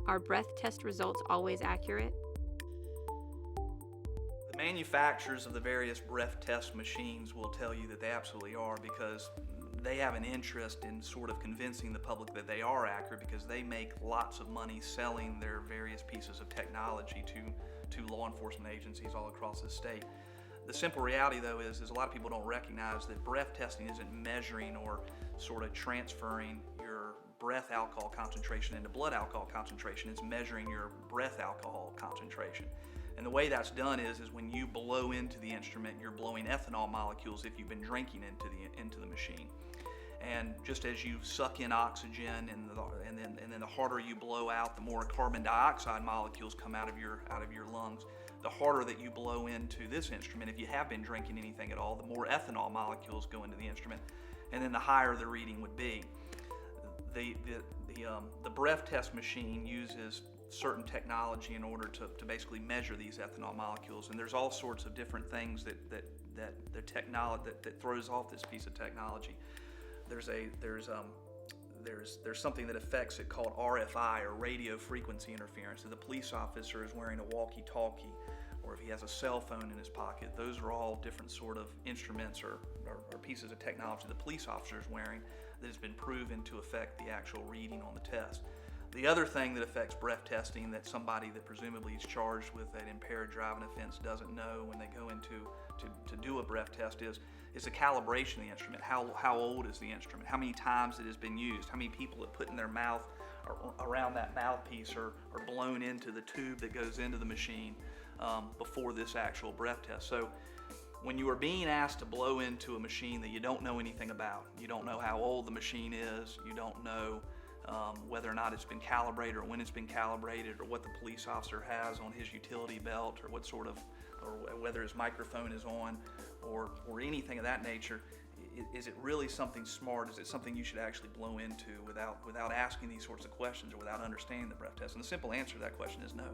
Are breath test results always accurate? The manufacturers of the various breath test machines will tell you that they absolutely are, because they have an interest in sort of convincing the public that they are accurate, because they make lots of money selling their various pieces of technology to law enforcement agencies all across the state. The simple reality, though, is a lot of people don't recognize that breath testing isn't measuring or sort of transferring your breath alcohol concentration into blood alcohol concentration. It's measuring your breath alcohol concentration. And the way that's done is when you blow into the instrument, you're blowing ethanol molecules if you've been drinking into the machine. And just as you suck in oxygen, and then the harder you blow out, the more carbon dioxide molecules come out of your lungs. The harder that you blow into this instrument, if you have been drinking anything at all, the more ethanol molecules go into the instrument, and then the higher the reading would be. The breath test machine uses certain technology in order to basically measure these ethanol molecules, and there's all sorts of different things that throws off this piece of technology. There's something that affects it called RFI, or radio frequency interference. If the police officer is wearing a walkie-talkie, or if he has a cell phone in his pocket, those are all different sort of instruments or pieces of technology the police officer is wearing that has been proven to affect the actual reading on the test. The other thing that affects breath testing that somebody that presumably is charged with an impaired driving offense doesn't know when they go into to do a breath test is the calibration of the instrument. How old is the instrument? How many times it has been used? How many people have put in their mouth or around that mouthpiece or blown into the tube that goes into the machine before this actual breath test? So when you are being asked to blow into a machine that you don't know anything about, you don't know how old the machine is, you don't know whether or not it's been calibrated or when it's been calibrated, or what the police officer has on his utility belt, or or whether his microphone is on, or anything of that nature. Is it really something smart? Is it something you should actually blow into without asking these sorts of questions or without understanding the breath test? And the simple answer to that question is no.